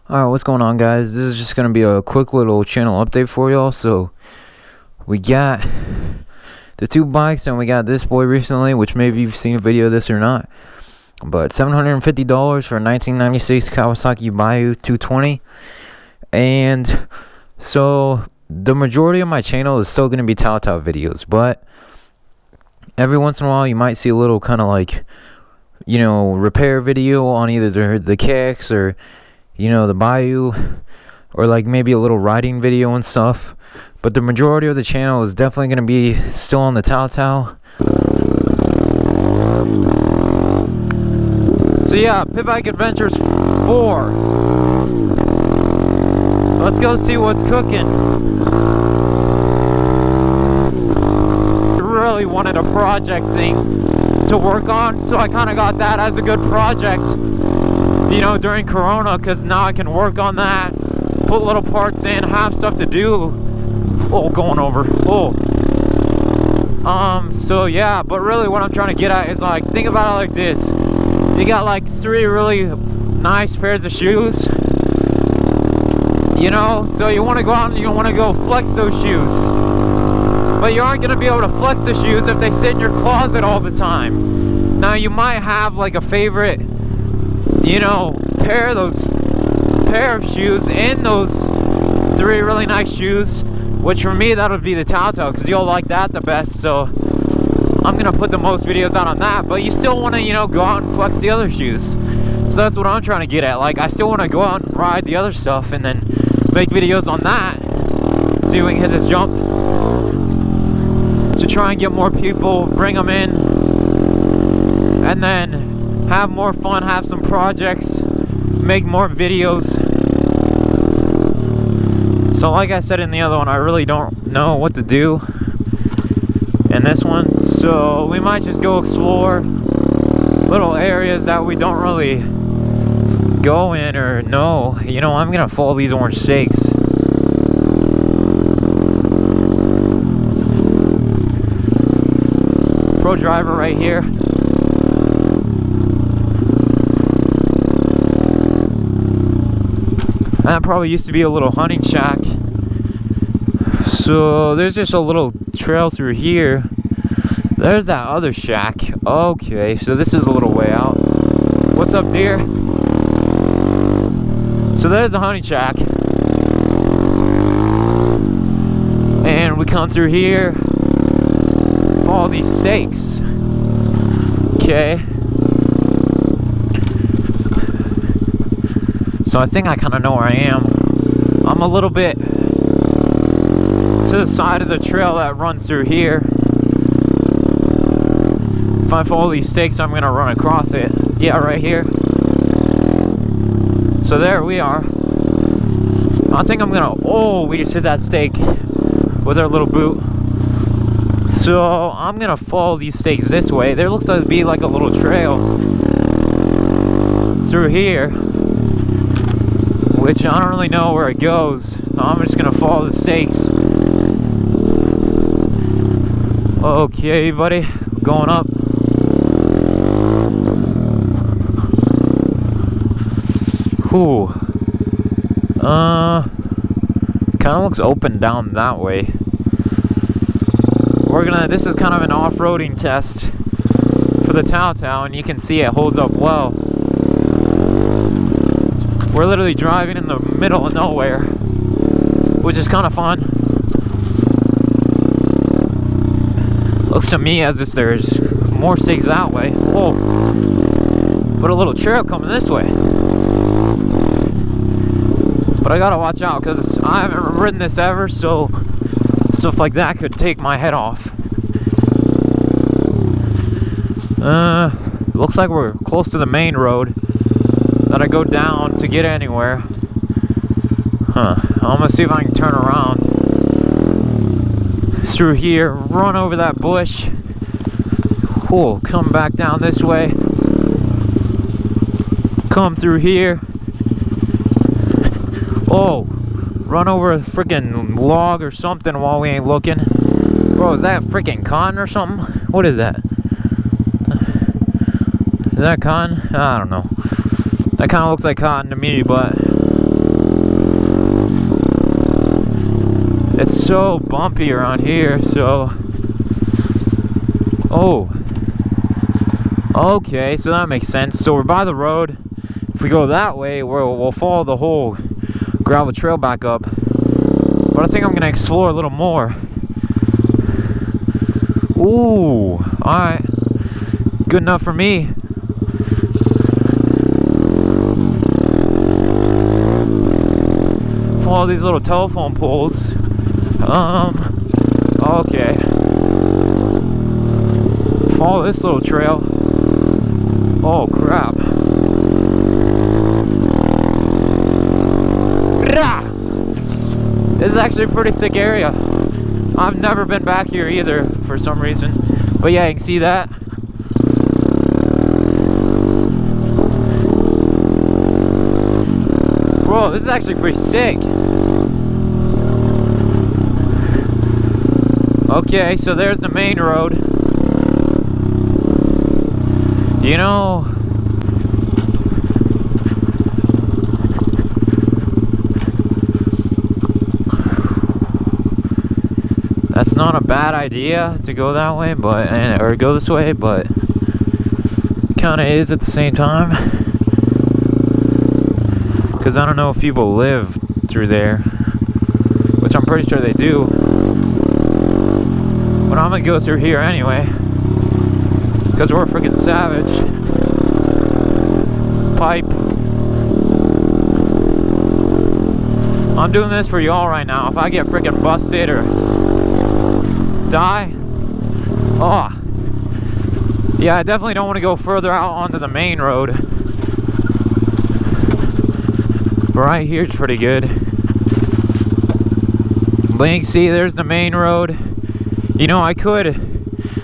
Alright, what's going on, guys? This is just gonna be a quick little channel update for y'all. So we got the two bikes and we got this boy recently, which maybe you've seen a video of this or not, but $750 for a 1996 Kawasaki Bataha 220. And so the majority of my channel is still gonna be Tao videos, but every once in a while you might see a little kind of like, you know, repair video on either the kicks or, you know, the Bayou, or like maybe a little riding video and stuff. But the majority of the channel is definitely going to be still on the Tao. So yeah, Pitbike Adventures 4. Let's go see what's cooking. Really wanted a project thing to work on, so I kind of got that as a good project, you know, during Corona, because now I can work on that, put little parts in, have stuff to do. Oh, going over. Oh. So yeah, but really what I'm trying to get at is, like, think about it like this. You got like 3 really nice pairs of shoes, you know, so you want to go out and you want to go flex those shoes, but you aren't going to be able to flex the shoes if they sit in your closet all the time. Now you might have like a favorite, you know, pair of shoes in those 3 really nice shoes, which for me that would be the Tao, because you'll like that the best. So I'm gonna put the most videos out on that, but you still want to, you know, go out and flex the other shoes. So that's what I'm trying to get at. Like, I still want to go out and ride the other stuff and then make videos on that, see if we can hit this jump to try and get more people, bring them in, and then have more fun, have some projects, make more videos. So like I said in the other one, I really don't know what to do in this one, so we might just go explore little areas that we don't really go in or know. You know, I'm gonna follow these orange stakes. Pro driver right here. That probably used to be a little hunting shack. So there's just a little trail through here. There's that other shack. Okay, so this is a little way out. What's up, deer? So there's the hunting shack. And we come through here. Follow these stakes. Okay. So I think I kind of know where I am. I'm a little bit to the side of the trail that runs through here. If I follow these stakes, I'm gonna run across it. Yeah, right here. So there we are. I think I'm gonna, oh, we just hit that stake with our little boot. So I'm gonna follow these stakes this way. There looks to be like a little trail through here, which I don't really know where it goes. I'm just gonna follow the stakes. Okay, buddy, going up. Ooh. Kind of looks open down that way. This is kind of an off-roading test for the Tao, and you can see it holds up well. We're literally driving in the middle of nowhere, which is kind of fun. Looks to me as if there's more stakes that way. Whoa. But a little trail coming this way. But I gotta watch out because I haven't ridden this ever, so stuff like that could take my head off. Looks like we're close to the main road that I go down to get anywhere. Huh. I'm gonna see if I can turn around through here, run over that bush. Cool. Come back down this way. Come through here. Oh, run over a freaking log or something while we ain't looking. Bro, is that freaking cotton or something? What is that? Is that cotton? I don't know. That kind of looks like cotton to me, but It's so bumpy around here, so... Oh. Okay, so that makes sense. So we're by the road. If we go that way, we'll follow the whole gravel trail back up. But I think I'm gonna explore a little more. Ooh, alright. Good enough for me. Follow these little telephone poles. Okay. Follow this little trail. Oh crap. This is actually a pretty sick area. I've never been back here either for some reason. But yeah, you can see that. Bro, this is actually pretty sick. Okay, so there's the main road. You know, that's not a bad idea to go that way, but or go this way, but kind of is at the same time. Because I don't know if people live through there, which I'm pretty sure they do. But I'm gonna go through here anyway, because we're freaking savage. Pipe. I'm doing this for y'all right now. If I get freaking busted or die, oh yeah, I definitely don't want to go further out onto the main road. But right here it's pretty good. But you can see there's the main road. You know, I could,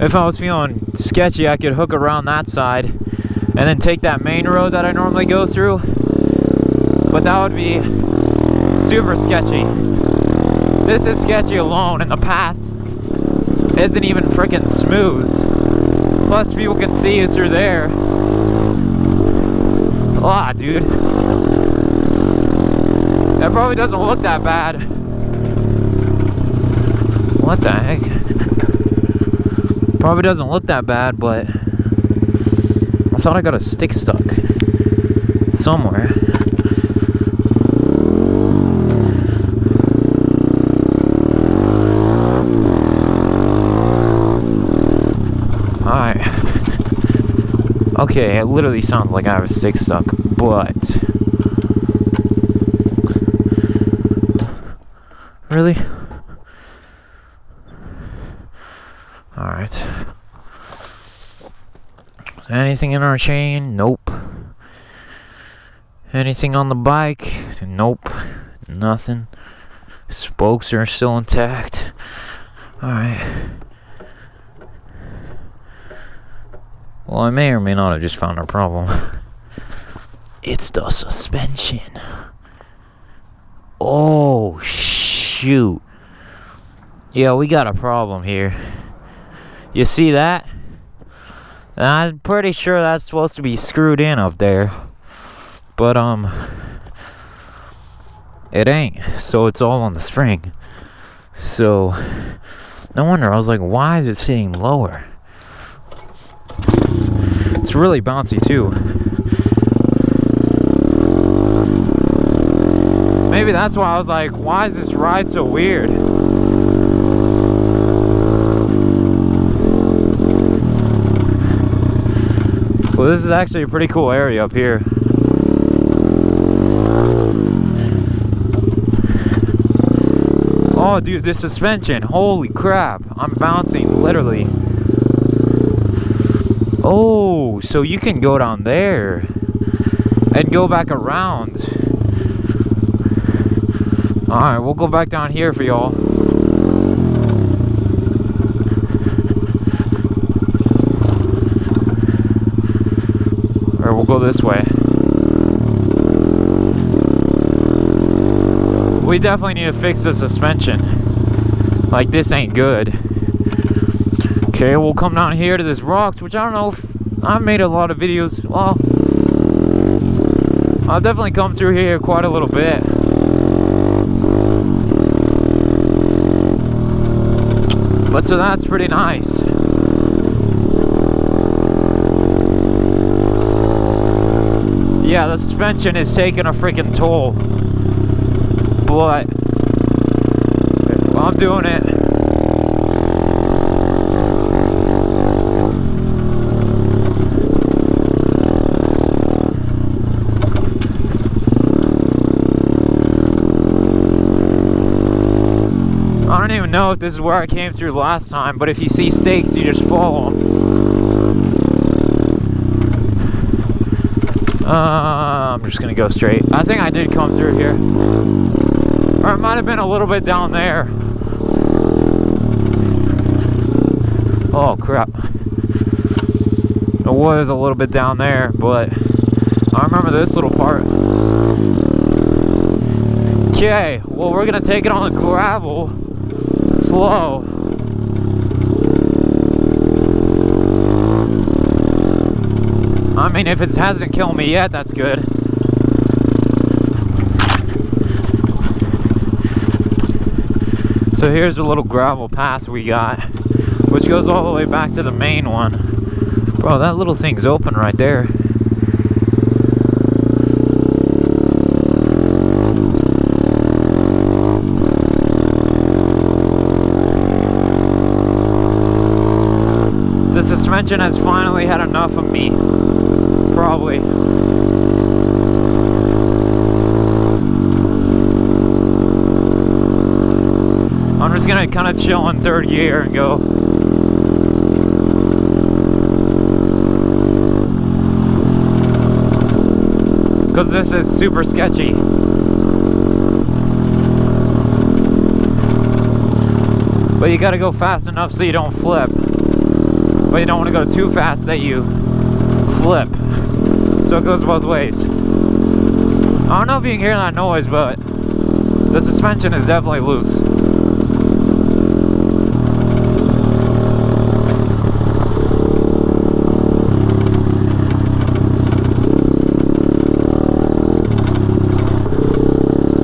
if I was feeling sketchy, I could hook around that side and then take that main road that I normally go through. But that would be super sketchy. This is sketchy alone, and the path isn't even freaking smooth. Plus people can see you through there. Ah, dude. That probably doesn't look that bad. What the heck? Probably doesn't look that bad, but I thought I got a stick stuck somewhere. Alright. Okay, it literally sounds like I have a stick stuck, but... Really? Alright. Anything in our chain? Nope. Anything on the bike? Nope. Nothing. Spokes are still intact. Alright. Well, I may or may not have just found our problem. It's the suspension. Oh, shoot. Yeah, we got a problem here. You see that? I'm pretty sure that's supposed to be screwed in up there. But, it ain't. So it's all on the spring. So, no wonder. I was like, why is it sitting lower? It's really bouncy, too. Maybe that's why I was like, why is this ride so weird? Well, this is actually a pretty cool area up here. Oh, dude, this suspension. Holy crap. I'm bouncing, literally. Oh, so you can go down there and go back around. Alright, we'll go back down here for y'all. Or we'll go this way. We definitely need to fix the suspension. Like, this ain't good. Okay, we'll come down here to this rocks, which I don't know if I've made a lot of videos. Well, I've definitely come through here quite a little bit. But so that's pretty nice. Yeah, the suspension is taking a freaking toll. But I'm doing it. I don't even know if this is where I came through last time, but if you see stakes, you just follow them. I'm just gonna go straight. I think I did come through here. Or it might have been a little bit down there. Oh crap. It was a little bit down there, but I remember this little part. Okay, well we're gonna take it on the gravel. Slow. I mean, if it hasn't killed me yet, that's good. So here's a little gravel path we got, which goes all the way back to the main one. Bro, that little thing's open right there. The suspension has finally had enough of me. Probably. I'm just gonna kind of chill in third gear and go. Because this is super sketchy. But you gotta go fast enough so you don't flip. But you don't want to go too fast that you flip. So it goes both ways. I don't know if you can hear that noise, but the suspension is definitely loose.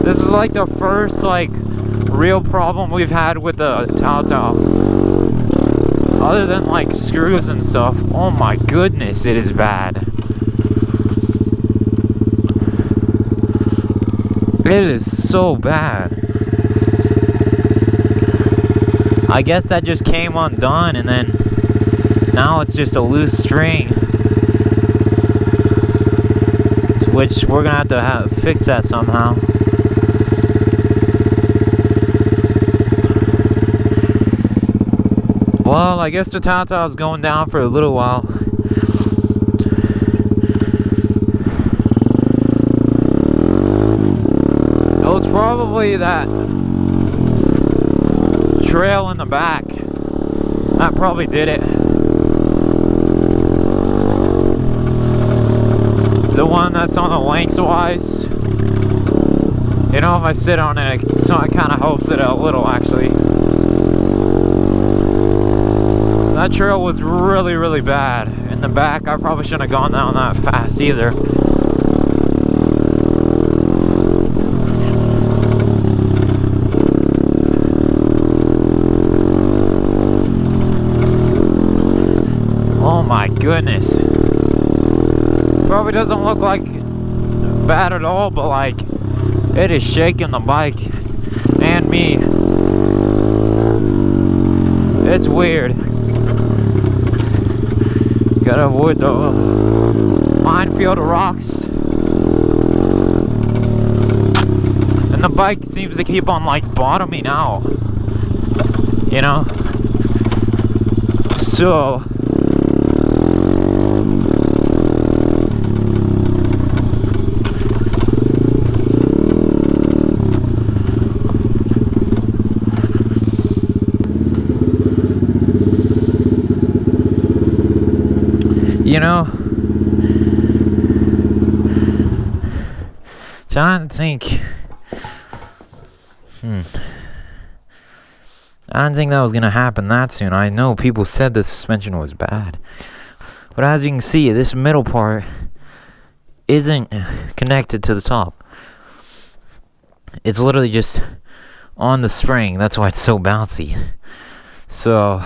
This is like the first real problem we've had with the Bataha. Other than like screws and stuff. Oh my goodness, it is bad. It is so bad. I guess that just came undone and then now it's just a loose string. Which we're gonna have to fix that somehow. Well, I guess the Bataha is going down for a little while. It was probably that trail in the back that probably did it. The one that's on the lengthwise. You know, if I sit on it, it kind of helps it out a little actually. That trail was really, really bad. In the back, I probably shouldn't have gone down that fast either. Oh my goodness. Probably doesn't look like bad at all, but like, it is shaking the bike and me. It's weird. Gotta avoid the minefield of rocks. And the bike seems to keep on like bottoming out. You know? So you know, trying to think. I didn't think that was gonna happen that soon. I know people said the suspension was bad, but as you can see, this middle part isn't connected to the top. It's literally just on the spring. That's why it's so bouncy. So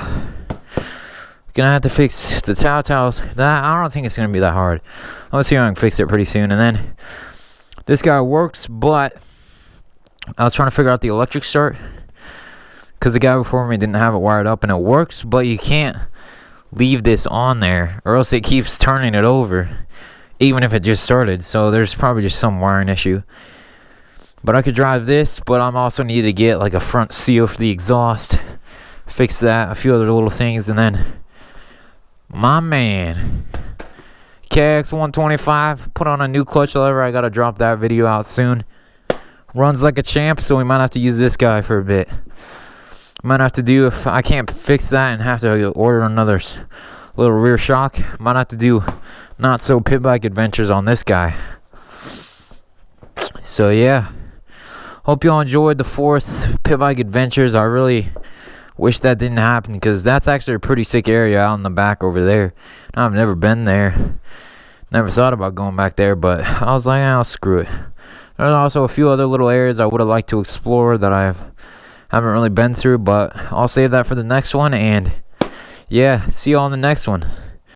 gonna have to fix the towels. That I don't think it's gonna be that hard. Let's see if I can fix it pretty soon. And then this guy works, but I was trying to figure out the electric start because the guy before me didn't have it wired up, and it works, but you can't leave this on there or else it keeps turning it over even if it just started. So there's probably just some wiring issue. But I could drive this, but I'm also need to get like a front seal for the exhaust, fix that, a few other little things, and then my man KX125 put on a new clutch lever. I gotta drop that video out soon. Runs like a champ, so we might have to use this guy for a bit. Might have to do, if I can't fix that and have to order another little rear shock, might have to do not so pit bike adventures on this guy. So yeah, hope y'all enjoyed the 4th pit bike adventures. I really wish that didn't happen because that's actually a pretty sick area out in the back over there. I've never been there, never thought about going back there, but I was like, oh, screw it. There's also a few other little areas I would have liked to explore that I haven't really been through, but I'll save that for the next one. And yeah, see y'all on the next one.